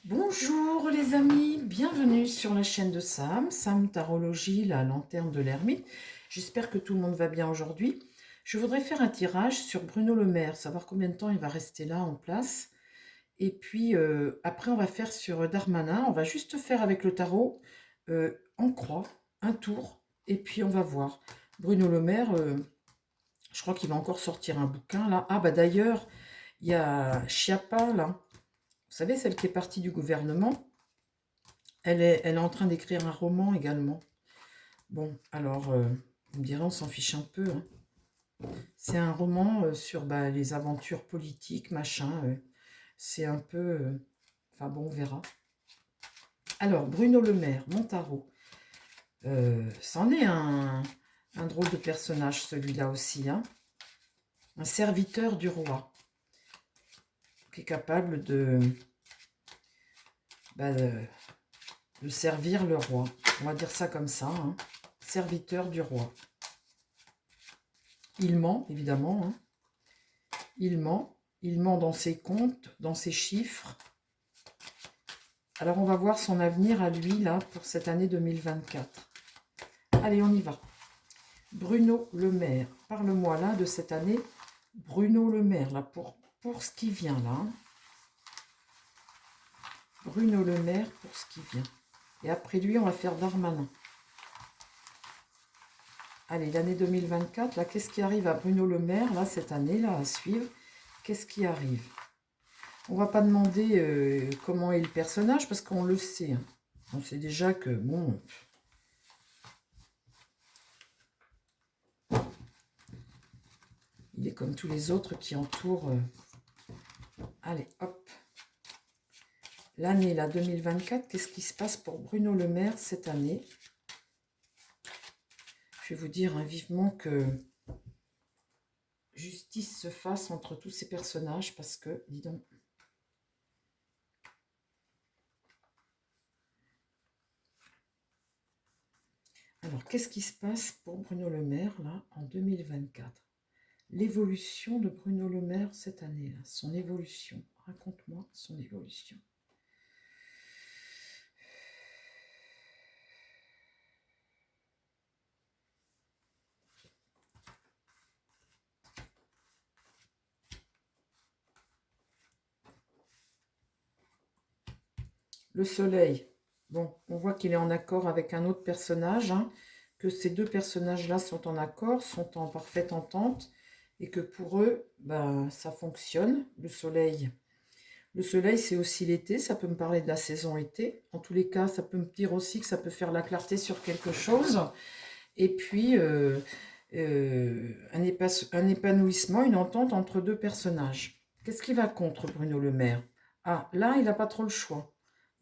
Bonjour les amis, bienvenue sur la chaîne de Sam Tarologie, la lanterne de l'ermite. J'espère que tout le monde va bien aujourd'hui. Je voudrais faire un tirage sur Bruno Le Maire, savoir combien de temps il va rester là en place. Et puis après on va faire sur Darmanin, on va juste faire avec le tarot en croix, un tour, et puis on va voir. Bruno Le Maire, je crois qu'il va encore sortir un bouquin là. Ah bah d'ailleurs, il y a Chiappa là. Vous savez, celle qui est partie du gouvernement, elle est en train d'écrire un roman également. Bon, alors, vous me direz, on s'en fiche un peu, hein. C'est un roman sur les aventures politiques, machin. C'est un peu... Enfin bon, on verra. Alors, Bruno Le Maire, mon tarot. C'en est un drôle de personnage, celui-là aussi, hein. Un serviteur du roi, qui est capable bah, de, de servir le roi. On va dire ça comme ça, hein. Serviteur du roi. Il ment, évidemment, hein. Il ment dans ses comptes, dans ses chiffres. Alors, on va voir son avenir à lui, là, pour cette année 2024. Allez, on y va. Bruno Le Maire, parle-moi, là, de cette année. Bruno Le Maire, là, pour ce qui vient, là. Bruno Le Maire, pour ce qui vient. Et après lui, on va faire Darmanin. Allez, l'année 2024, là, qu'est-ce qui arrive à Bruno Le Maire, là, cette année, là, à suivre? Qu'est-ce qui arrive? On va pas demander comment est le personnage, parce qu'on le sait, hein. On sait déjà que, bon... Il est comme tous les autres qui entourent... Allez, hop. L'année, là, 2024, qu'est-ce qui se passe pour Bruno Le Maire cette année? Je vais vous dire hein, vivement que justice se fasse entre tous ces personnages, parce que, dis donc... Alors, qu'est-ce qui se passe pour Bruno Le Maire, là, en 2024? L'évolution de Bruno Le Maire cette année, là, son évolution. Raconte-moi son évolution. Le soleil. Bon, on voit qu'il est en accord avec un autre personnage, hein, que ces deux personnages-là sont en accord, sont en parfaite entente, et que pour eux, ça fonctionne. Le soleil, c'est aussi l'été, ça peut me parler de la saison été. En tous les cas, ça peut me dire aussi que ça peut faire la clarté sur quelque chose. Et puis, un épanouissement, une entente entre deux personnages. Qu'est-ce qui va contre Bruno Le Maire? Ah, là, il n'a pas trop le choix.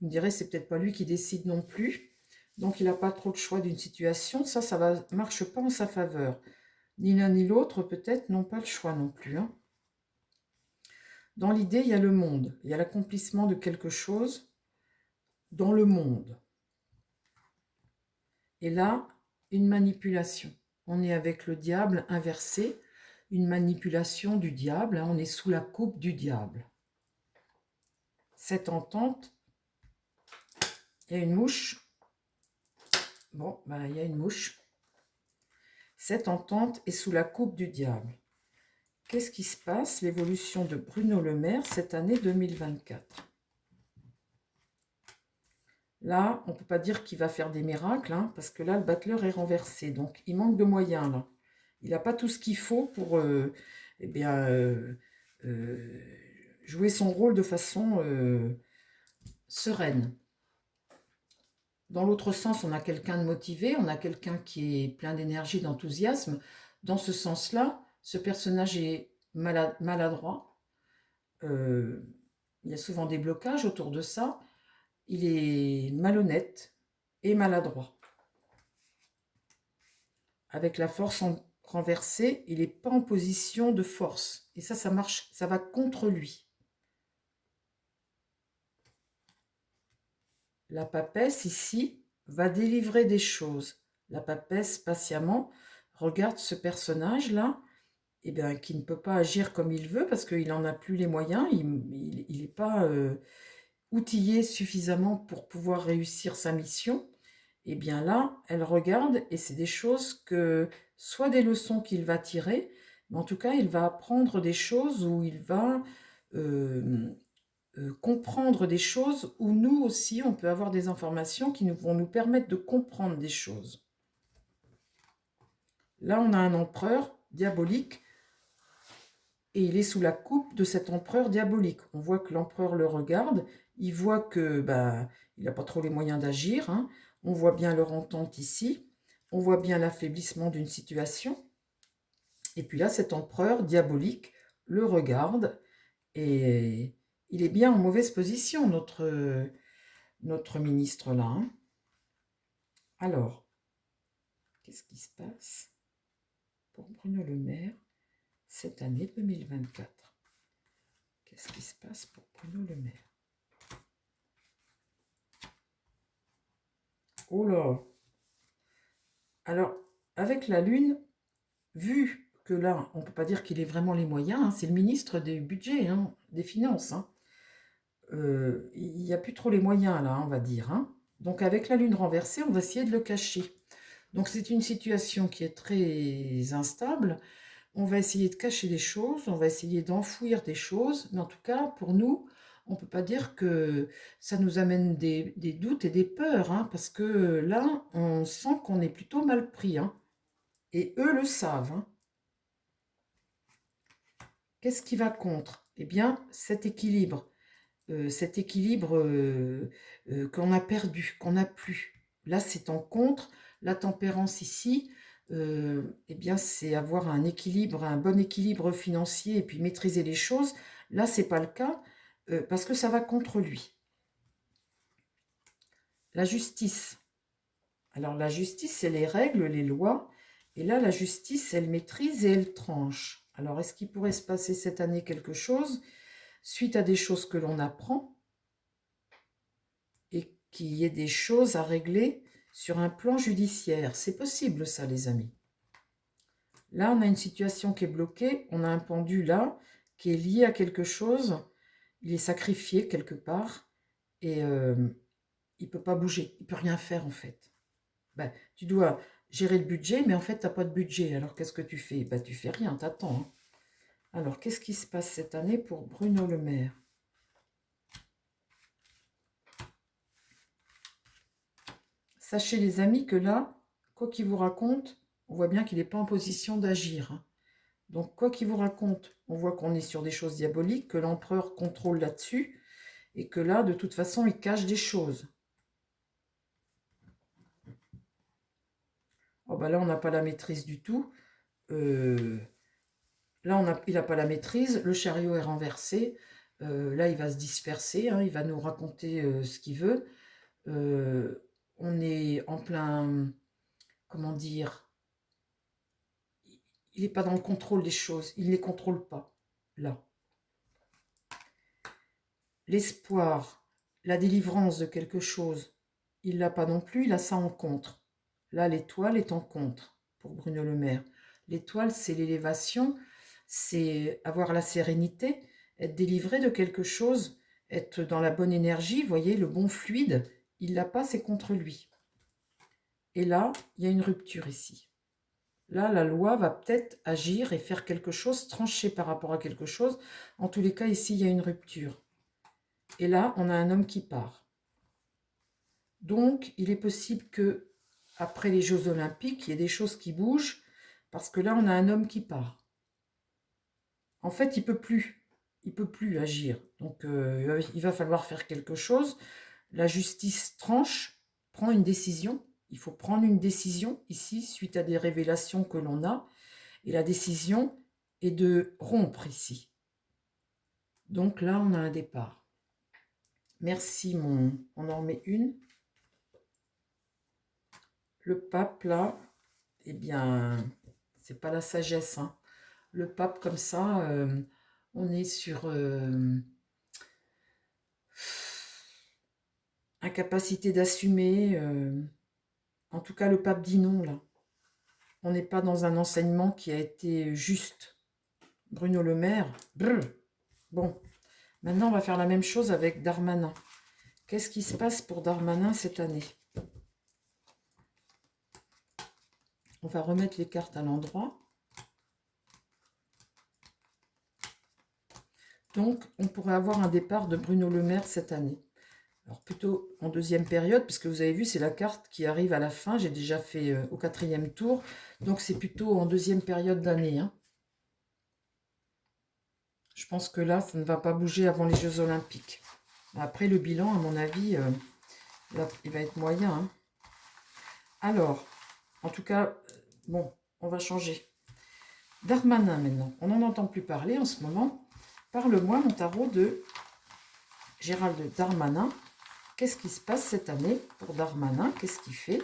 Vous me direz, c'est peut-être pas lui qui décide non plus. Donc, il n'a pas trop le choix d'une situation. Ça marche pas en sa faveur. Ni l'un ni l'autre, peut-être, n'ont pas le choix non plus, hein. Dans l'idée, il y a le monde. Il y a l'accomplissement de quelque chose dans le monde. Et là, une manipulation. On est avec le diable inversé, une manipulation du diable, hein, on est sous la coupe du diable. Cette entente, il y a une mouche. Bon, il y a une mouche. Cette entente est sous la coupe du diable. Qu'est-ce qui se passe? L'évolution de Bruno Le Maire cette année 2024. Là, on ne peut pas dire qu'il va faire des miracles, hein, parce que là, le battleur est renversé. Donc, il manque de moyens, là. Il n'a pas tout ce qu'il faut pour eh bien, jouer son rôle de façon sereine. Dans l'autre sens, on a quelqu'un de motivé, on a quelqu'un qui est plein d'énergie, d'enthousiasme. Dans ce sens-là, ce personnage est maladroit. Il y a souvent des blocages autour de ça. Il est malhonnête et maladroit. Avec la force renversée, il n'est pas en position de force. Et ça marche, ça va contre lui. La papesse, ici, va délivrer des choses. La papesse, patiemment, regarde ce personnage-là, qui ne peut pas agir comme il veut parce qu'il n'en a plus les moyens. Il est pas... outillée suffisamment pour pouvoir réussir sa mission, et bien là, elle regarde et c'est des choses que, soit des leçons qu'il va tirer, mais en tout cas, il va apprendre des choses où il va comprendre des choses où nous aussi, on peut avoir des informations qui vont nous permettre de comprendre des choses. Là, on a un empereur diabolique et il est sous la coupe de cet empereur diabolique. On voit que l'empereur le regarde, il voit que il n'a pas trop les moyens d'agir, hein. On voit bien leur entente ici, on voit bien l'affaiblissement d'une situation. Et puis là, cet empereur diabolique le regarde et il est bien en mauvaise position, notre ministre là, hein. Alors, qu'est-ce qui se passe pour Bruno Le Maire cette année 2024? Qu'est-ce qui se passe pour Bruno Le Maire? Oh là! Alors, avec la Lune, vu que là, on ne peut pas dire qu'il ait vraiment les moyens, hein, c'est le ministre des budgets, hein, des finances, hein. Il n'y a plus trop les moyens là, on va dire, hein. Donc avec la Lune renversée, on va essayer de le cacher. Donc c'est une situation qui est très instable. On va essayer de cacher des choses, on va essayer d'enfouir des choses, mais en tout cas, pour nous, on ne peut pas dire que ça nous amène des doutes et des peurs, hein, parce que là, on sent qu'on est plutôt mal pris, hein, et eux le savent, hein. Qu'est-ce qui va contre? Eh bien, cet équilibre qu'on a perdu, qu'on n'a plus. Là, c'est en contre. La tempérance ici, eh bien, c'est avoir un équilibre, un bon équilibre financier et puis maîtriser les choses. Là, c'est pas le cas parce que ça va contre lui. La justice. Alors, la justice, c'est les règles, les lois. Et là, la justice, elle maîtrise et elle tranche. Alors, est-ce qu'il pourrait se passer cette année quelque chose suite à des choses que l'on apprend et qu'il y ait des choses à régler sur un plan judiciaire? C'est possible ça, les amis. Là, on a une situation qui est bloquée, on a un pendu là, qui est lié à quelque chose, il est sacrifié quelque part, et il ne peut pas bouger, il ne peut rien faire en fait. Tu dois gérer le budget, mais en fait, tu n'as pas de budget, alors qu'est-ce que tu fais? Tu fais rien, t'attends, hein. Alors, qu'est-ce qui se passe cette année pour Bruno Le Maire? Sachez les amis que là, quoi qu'il vous raconte, on voit bien qu'il n'est pas en position d'agir, hein. Donc quoi qu'il vous raconte, on voit qu'on est sur des choses diaboliques, que l'empereur contrôle là-dessus, et que là, de toute façon, il cache des choses. Oh là, on n'a pas la maîtrise du tout. Là, il n'a pas la maîtrise, le chariot est renversé. Là, il va se disperser, hein, il va nous raconter ce qu'il veut. On est en plein, comment dire, il n'est pas dans le contrôle des choses, il ne les contrôle pas, là. L'espoir, la délivrance de quelque chose, il ne l'a pas non plus, il a ça en contre. Là, l'étoile est en contre pour Bruno Le Maire. L'étoile, c'est l'élévation, c'est avoir la sérénité, être délivré de quelque chose, être dans la bonne énergie, vous voyez, le bon fluide, il ne l'a pas, c'est contre lui. Et là, il y a une rupture ici. Là, la loi va peut-être agir et faire quelque chose, trancher par rapport à quelque chose. En tous les cas, ici, il y a une rupture. Et là, on a un homme qui part. Donc, il est possible que après les Jeux Olympiques, il y ait des choses qui bougent, parce que là, on a un homme qui part. En fait, il peut plus agir. Donc, il va falloir faire quelque chose. La justice tranche, prend une décision. Il faut prendre une décision ici, suite à des révélations que l'on a. Et la décision est de rompre ici. Donc là, on a un départ. Merci, on en remet une. Le pape, là, eh bien, c'est pas la sagesse, hein. Le pape, comme ça, on est sur incapacité d'assumer. En tout cas, le pape dit non, là. On n'est pas dans un enseignement qui a été juste. Bruno Le Maire, brrr. Bon, maintenant, on va faire la même chose avec Darmanin. Qu'est-ce qui se passe pour Darmanin cette année? On va remettre les cartes à l'endroit. Donc, on pourrait avoir un départ de Bruno Le Maire cette année. Alors, plutôt en deuxième période, puisque vous avez vu, c'est la carte qui arrive à la fin. J'ai déjà fait au 4e tour. Donc, c'est plutôt en deuxième période d'année. Hein. Je pense que là, ça ne va pas bouger avant les Jeux Olympiques. Après, le bilan, à mon avis, il va être moyen. Hein. Alors, en tout cas, bon, on va changer. Darmanin, maintenant. On n'en entend plus parler en ce moment. Parle-moi, mon tarot, de Gérald Darmanin. Qu'est-ce qui se passe cette année pour Darmanin? Qu'est-ce qu'il fait?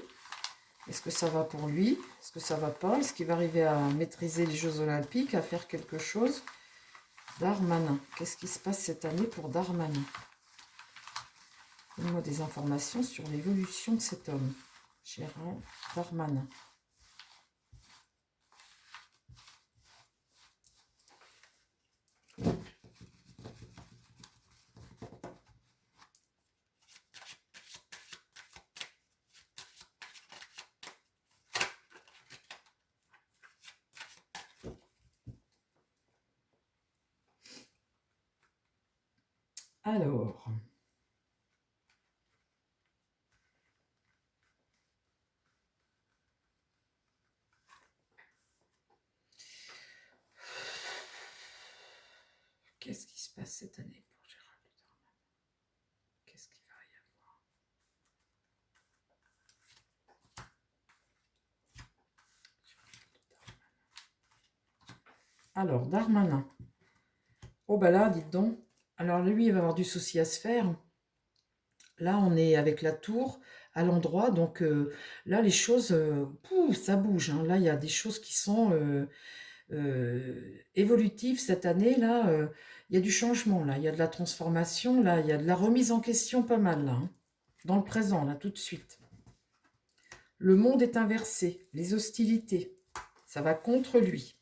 Est-ce que ça va pour lui? Est-ce que ça va pas? Est-ce qu'il va arriver à maîtriser les Jeux Olympiques, à faire quelque chose? Darmanin. Qu'est-ce qui se passe cette année pour Darmanin? Donne-moi des informations sur l'évolution de cet homme. Gérald Darmanin. Alors, qu'est-ce qui se passe cette année pour Gérald Darmanin? Qu'est-ce qu'il va y avoir? Alors, Darmanin. Oh bah là, dites donc. Alors lui, il va avoir du souci à se faire. Là, on est avec la tour à l'endroit. Donc là, les choses, ça bouge. Hein. Là, il y a des choses qui sont évolutives cette année. Là, il y a du changement. Là, il y a de la transformation. Là, il y a de la remise en question pas mal. Là, hein. Dans le présent, là, tout de suite. Le monde est inversé. Les hostilités. Ça va contre lui.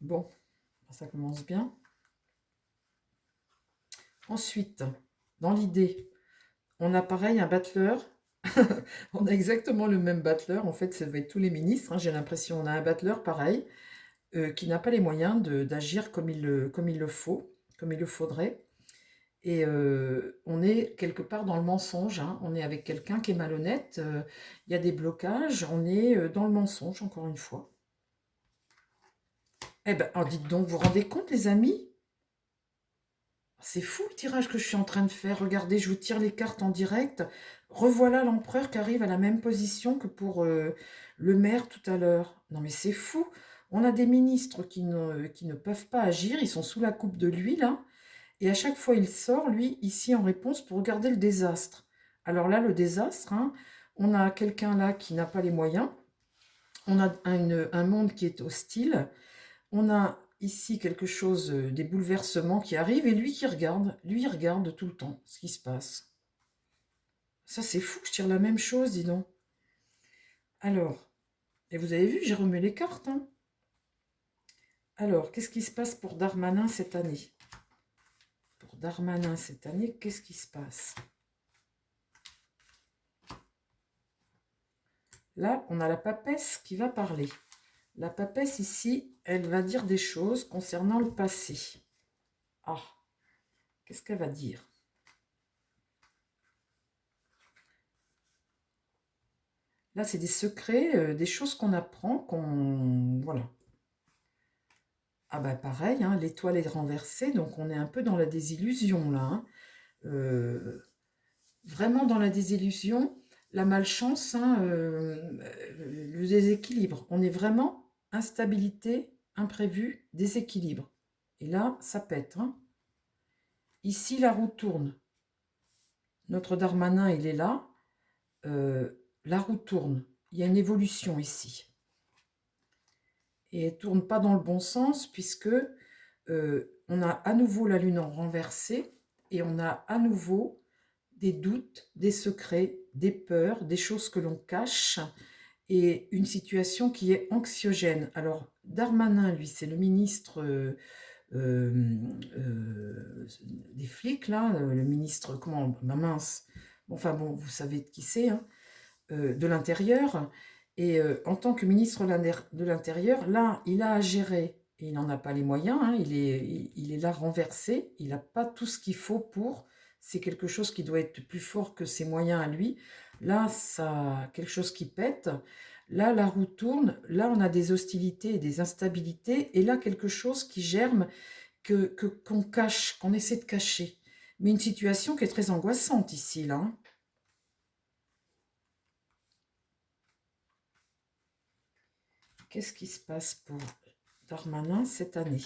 Bon, ça commence bien. Ensuite, dans l'idée, on a pareil un battleur. On a exactement le même battleur. En fait, ça va être tous les ministres. Hein, j'ai l'impression on a un battleur pareil, qui n'a pas les moyens d'agir comme comme il le faut, comme il le faudrait. Et on est quelque part dans le mensonge. Hein. On est avec quelqu'un qui est malhonnête. Il y a des blocages. On est dans le mensonge, encore une fois. Eh ben, oh, dites donc, vous vous rendez compte, les amis? C'est fou le tirage que je suis en train de faire. Regardez, je vous tire les cartes en direct. Revoilà l'empereur qui arrive à la même position que pour le maire tout à l'heure. Non mais c'est fou. On a des ministres qui ne peuvent pas agir. Ils sont sous la coupe de l'huile. Hein, et à chaque fois, il sort, lui, ici en réponse pour regarder le désastre. Alors là, le désastre, hein, on a quelqu'un là qui n'a pas les moyens. On a un monde qui est hostile. On a ici quelque chose, des bouleversements qui arrivent, et lui, il regarde tout le temps ce qui se passe. Ça, c'est fou, je tire la même chose, dis donc. Alors, et vous avez vu, j'ai remis les cartes. Hein. Alors, qu'est-ce qui se passe pour Darmanin cette année? Pour Darmanin cette année, qu'est-ce qui se passe? Là, on a la papesse qui va parler. La papesse ici, elle va dire des choses concernant le passé. Ah, qu'est-ce qu'elle va dire? Là, c'est des secrets, des choses qu'on apprend, qu'on... Voilà. Ah bah pareil, hein, l'étoile est renversée, donc on est un peu dans la désillusion, là. Hein. Vraiment dans la désillusion, la malchance, hein, le déséquilibre. On est vraiment instabilité, imprévu, déséquilibre. Et là, ça pète. Hein. Ici, la roue tourne. Notre Darmanin, il est là. La roue tourne. Il y a une évolution ici. Et elle ne tourne pas dans le bon sens puisque on a à nouveau la lune en renversée et on a à nouveau des doutes, des secrets, des peurs, des choses que l'on cache et une situation qui est anxiogène. Alors Darmanin, lui, c'est le ministre des flics, là, le ministre, comment, bah mince, enfin bon, vous savez de qui c'est, hein, de l'Intérieur. Et en tant que ministre de l'Intérieur, là, il a à gérer, et il n'en a pas les moyens, hein, il est là renversé, il n'a pas tout ce qu'il faut pour, c'est quelque chose qui doit être plus fort que ses moyens à lui. Là, ça, quelque chose qui pète. Là, la roue tourne. Là, on a des hostilités et des instabilités. Et là, quelque chose qui germe, qu'on cache, qu'on essaie de cacher. Mais une situation qui est très angoissante ici, là, hein. Qu'est-ce qui se passe pour Darmanin cette année?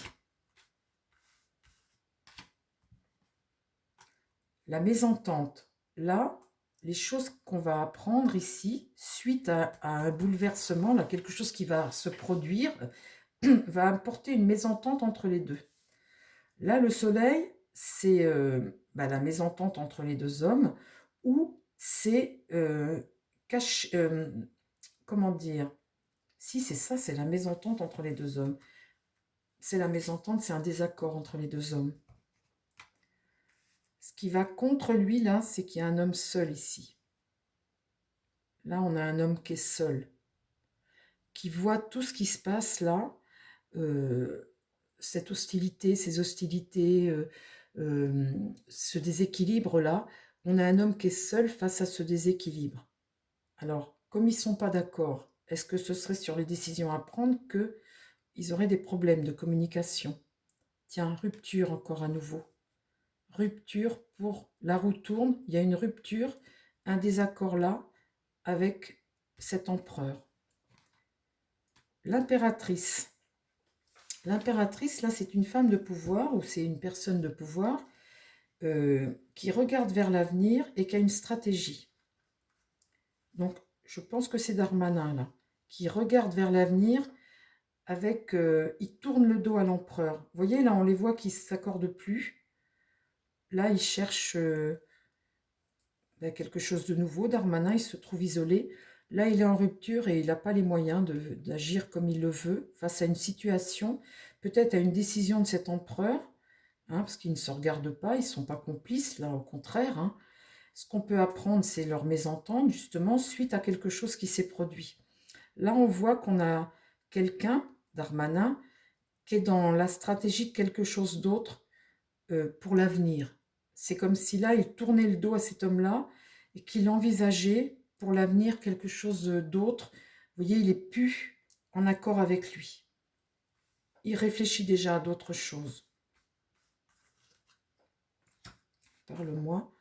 La mésentente. Là, les choses qu'on va apprendre ici, suite à un bouleversement, là, quelque chose qui va se produire, va apporter une mésentente entre les deux. Là, le soleil, c'est la mésentente entre les deux hommes, ou c'est comment dire? Si, c'est ça, c'est la mésentente entre les deux hommes. C'est la mésentente, c'est un désaccord entre les deux hommes. Ce qui va contre lui, là, c'est qu'il y a un homme seul ici. Là, on a un homme qui est seul, qui voit tout ce qui se passe là, cette hostilité, ces hostilités, ce déséquilibre-là. On a un homme qui est seul face à ce déséquilibre. Alors, comme ils ne sont pas d'accord, est-ce que ce serait sur les décisions à prendre qu'ils auraient des problèmes de communication? Tiens, rupture encore à nouveau. Rupture pour la roue tourne, il y a une rupture, un désaccord là avec cet empereur. L'impératrice. L'impératrice, là, c'est une femme de pouvoir ou c'est une personne de pouvoir qui regarde vers l'avenir et qui a une stratégie. Donc, je pense que c'est Darmanin, là, qui regarde vers l'avenir avec... il tourne le dos à l'empereur. Vous voyez, là, on les voit qui ne s'accordent plus. Là, il cherche quelque chose de nouveau. Darmanin, il se trouve isolé. Là, il est en rupture et il n'a pas les moyens d'agir comme il le veut face à une situation, peut-être à une décision de cet empereur, hein, parce qu'ils ne se regardent pas, ils ne sont pas complices, là, au contraire, hein. Ce qu'on peut apprendre, c'est leur mésentente, justement, suite à quelque chose qui s'est produit. Là, on voit qu'on a quelqu'un, Darmanin, qui est dans la stratégie de quelque chose d'autre pour l'avenir. C'est comme si là, il tournait le dos à cet homme-là et qu'il envisageait pour l'avenir quelque chose d'autre. Vous voyez, il n'est plus en accord avec lui. Il réfléchit déjà à d'autres choses. Parle-moi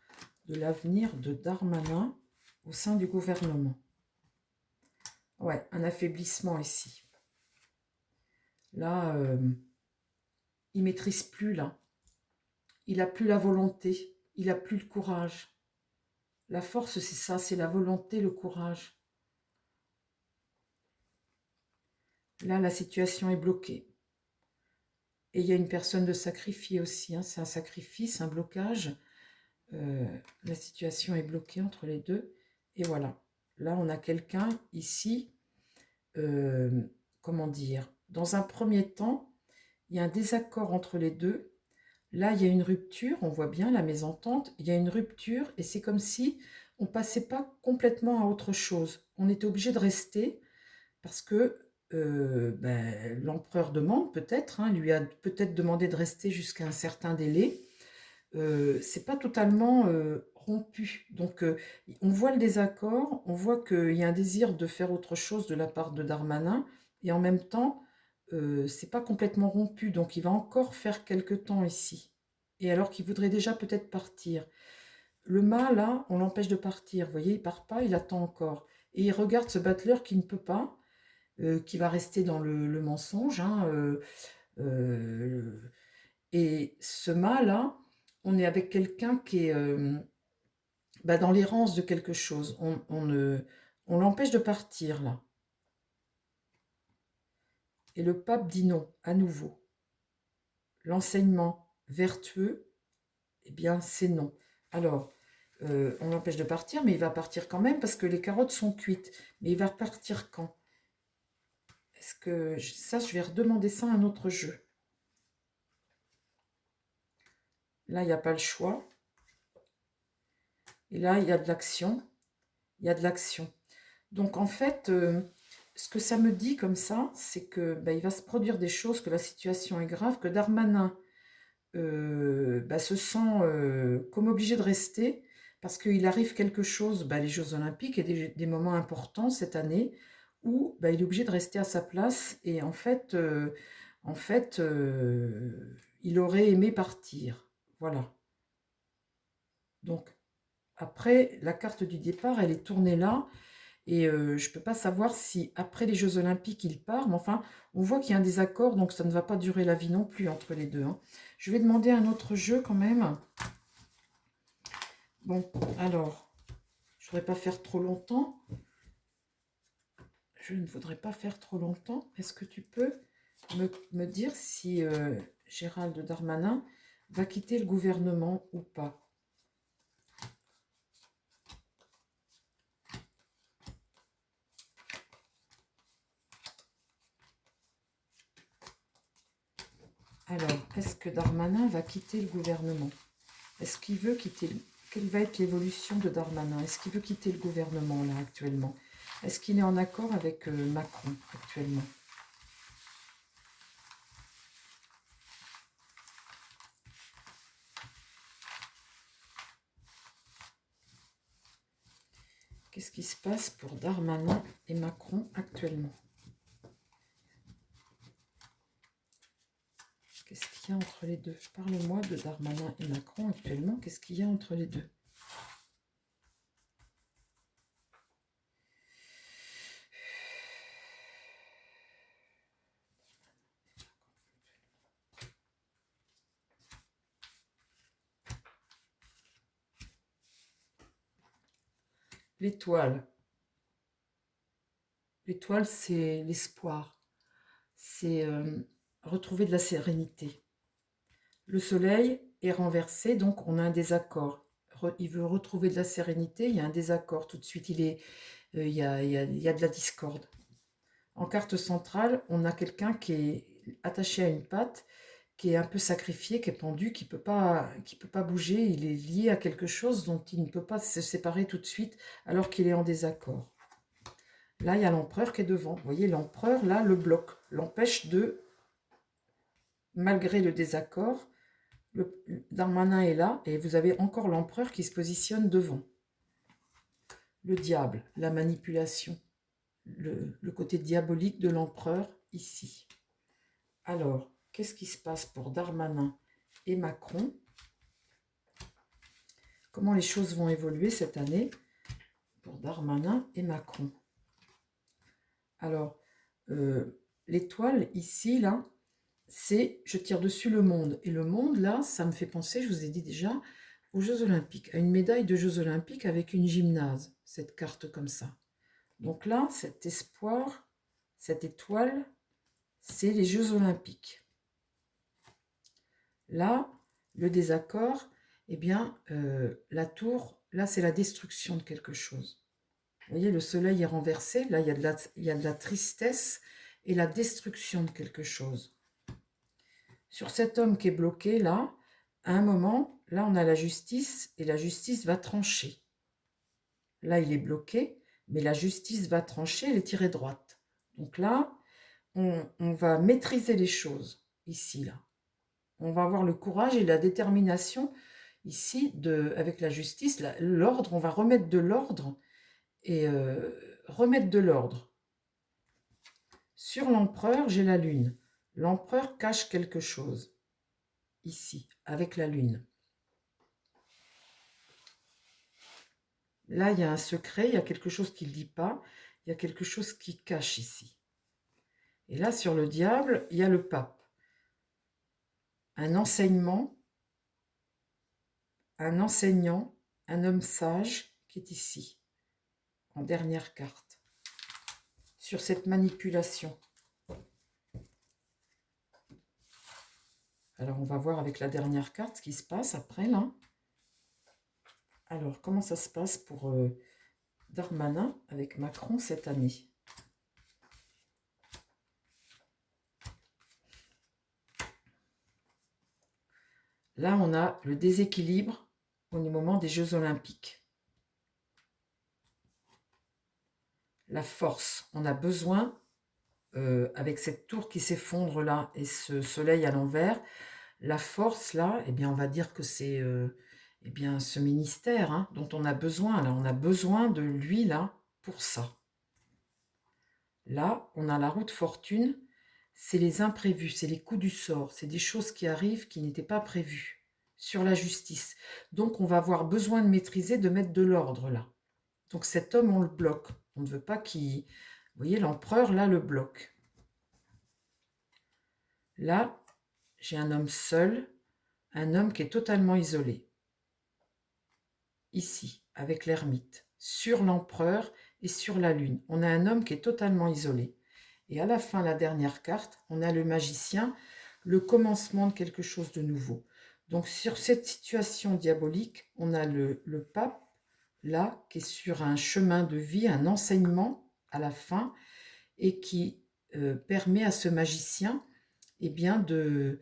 de l'avenir de Darmanin au sein du gouvernement. Ouais, un affaiblissement ici. Là, il ne maîtrise plus, là. Il n'a plus la volonté, il n'a plus le courage. La force, c'est ça, c'est la volonté, le courage. Là, la situation est bloquée. Et il y a une personne de sacrifier aussi, hein. C'est un sacrifice, un blocage. La situation est bloquée entre les deux. Et voilà. Là, on a quelqu'un ici, comment dire, dans un premier temps, il y a un désaccord entre les deux. Là, il y a une rupture, on voit bien la mésentente, il y a une rupture et c'est comme si on ne passait pas complètement à autre chose. On était obligé de rester parce que l'empereur demande peut-être, hein, lui a peut-être demandé de rester jusqu'à un certain délai. C'est pas totalement rompu. Donc, on voit le désaccord, on voit qu'il y a un désir de faire autre chose de la part de Darmanin et en même temps, c'est pas complètement rompu, donc il va encore faire quelque temps ici. Et alors qu'il voudrait déjà peut-être partir. Le mât, là, on l'empêche de partir. Vous voyez, il part pas, il attend encore. Et il regarde ce battleur qui ne peut pas, qui va rester dans le mensonge. Hein, et ce mât, là, on est avec quelqu'un qui est dans l'errance de quelque chose. On l'empêche de partir, là. Et le pape dit non, à nouveau. L'enseignement vertueux, eh bien, c'est non. Alors, on l'empêche de partir, mais il va partir quand même parce que les carottes sont cuites. Mais il va partir quand? Est-ce que ça, je vais redemander ça à un autre jeu. Là, il n'y a pas le choix. Et là, il y a de l'action. Il y a de l'action. Donc, en fait, ce que ça me dit comme ça, c'est que il va se produire des choses, que la situation est grave, que Darmanin se sent comme obligé de rester parce qu'il arrive quelque chose, les Jeux Olympiques et des moments importants cette année où il est obligé de rester à sa place et il aurait aimé partir. Voilà. Donc, après, la carte du départ, elle est tournée là. Et je ne peux pas savoir si après les Jeux Olympiques, il part. Mais enfin, on voit qu'il y a un désaccord, donc ça ne va pas durer la vie non plus entre les deux, hein. Je vais demander un autre jeu quand même. Bon, alors, je ne voudrais pas faire trop longtemps. Je ne voudrais pas faire trop longtemps. Est-ce que tu peux me dire si Gérald Darmanin va quitter le gouvernement ou pas? Alors, est-ce que Darmanin va quitter le gouvernement? Est-ce qu'il veut quitter Quelle va être l'évolution de Darmanin? Est-ce qu'il veut quitter le gouvernement là actuellement? Est-ce qu'il est en accord avec Macron actuellement? Qu'est-ce qui se passe pour Darmanin et Macron actuellement? Qu'est-ce qu'il y a entre les deux? Parle-moi de Darmanin et Macron actuellement. Qu'est-ce qu'il y a entre les deux? L'étoile. L'étoile, c'est l'espoir. C'est retrouver de la sérénité. Le soleil est renversé, donc on a un désaccord. Il veut retrouver de la sérénité, il y a un désaccord. Tout de suite, il y a de la discorde. En carte centrale, on a quelqu'un qui est attaché à une patte, qui est un peu sacrifié, qui est pendu, qui peut pas bouger. Il est lié à quelque chose dont il ne peut pas se séparer tout de suite, alors qu'il est en désaccord. Là, il y a l'empereur qui est devant. Vous voyez, l'empereur, là, le bloque, l'empêche de, malgré le désaccord, Darmanin est là, et vous avez encore l'empereur qui se positionne devant. Le diable, la manipulation, le côté diabolique de l'empereur ici. Alors, qu'est-ce qui se passe pour Darmanin et Macron? Comment les choses vont évoluer cette année pour Darmanin et Macron? Alors, l'étoile ici, là, c'est je tire dessus le monde. Et le monde, là, ça me fait penser, je vous ai dit déjà, aux Jeux Olympiques, à une médaille de Jeux Olympiques avec une gymnase, cette carte comme ça. Donc là, cet espoir, cette étoile, c'est les Jeux Olympiques. Là, le désaccord, eh bien, la tour, là, c'est la destruction de quelque chose. Vous voyez, le soleil est renversé, là, il y a de la tristesse et la destruction de quelque chose. Sur cet homme qui est bloqué, là, à un moment, là, on a la justice, et la justice va trancher. Là, il est bloqué, mais la justice va trancher, elle est tirée droite. Donc là, on va maîtriser les choses, ici, là. On va avoir le courage et la détermination, ici, avec la justice, l'ordre, on va remettre de l'ordre, et remettre de l'ordre. Sur l'empereur, j'ai la lune. L'empereur cache quelque chose, ici, avec la lune. Là, il y a un secret, il y a quelque chose qu'il ne dit pas, il y a quelque chose qui cache ici. Et là, sur le diable, il y a le pape. Un enseignement, un enseignant, un homme sage qui est ici, en dernière carte. Sur cette manipulation. Alors, on va voir avec la dernière carte ce qui se passe après, là. Alors, comment ça se passe pour Darmanin avec Macron cette année? Là, on a le déséquilibre au moment des Jeux Olympiques. La force, on a besoin, avec cette tour qui s'effondre là et ce soleil à l'envers, la force là, eh bien, on va dire que c'est eh bien, ce ministère hein, dont on a besoin. Là, on a besoin de lui là pour ça. Là, on a la roue de fortune, c'est les imprévus, c'est les coups du sort, c'est des choses qui arrivent qui n'étaient pas prévues sur la justice. Donc, on va avoir besoin de maîtriser, de mettre de l'ordre là. Donc, cet homme, on le bloque. On ne veut pas qu'il... Vous voyez, l'empereur, là, le bloque. Là, j'ai un homme seul, un homme qui est totalement isolé. Ici, avec l'ermite, sur l'empereur et sur la lune. On a un homme qui est totalement isolé. Et à la fin, la dernière carte, on a le magicien, le commencement de quelque chose de nouveau. Donc sur cette situation diabolique, on a le pape, là, qui est sur un chemin de vie, un enseignement à la fin, et qui permet à ce magicien eh bien, de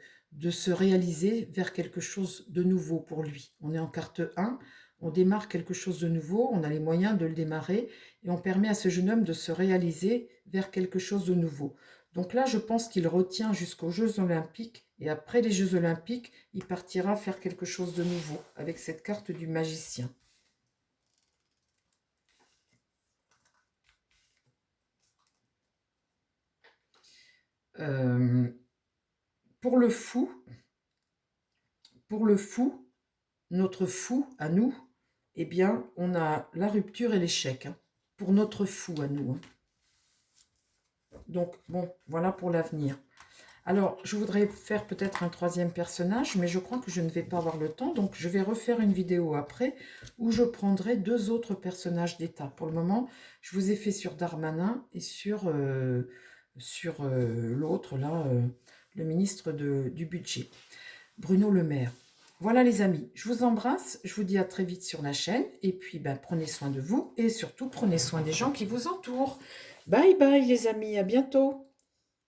se réaliser vers quelque chose de nouveau pour lui. On est en carte 1, on démarre quelque chose de nouveau, on a les moyens de le démarrer, et on permet à ce jeune homme de se réaliser vers quelque chose de nouveau. Donc là, je pense qu'il retient jusqu'aux Jeux Olympiques, et après les Jeux Olympiques, il partira faire quelque chose de nouveau, avec cette carte du magicien. Pour le fou, notre fou à nous, eh bien, on a la rupture et l'échec. Hein, pour notre fou à nous. Hein. Donc, bon, voilà pour l'avenir. Alors, je voudrais faire peut-être un troisième personnage, mais je crois que je ne vais pas avoir le temps. Donc, je vais refaire une vidéo après où je prendrai 2 autres personnages d'État. Pour le moment, je vous ai fait sur Darmanin et sur l'autre, là, le ministre du Budget, Bruno Le Maire. Voilà les amis, je vous embrasse, je vous dis à très vite sur la chaîne, et puis prenez soin de vous, et surtout prenez soin des gens qui vous entourent. Bye bye les amis, à bientôt.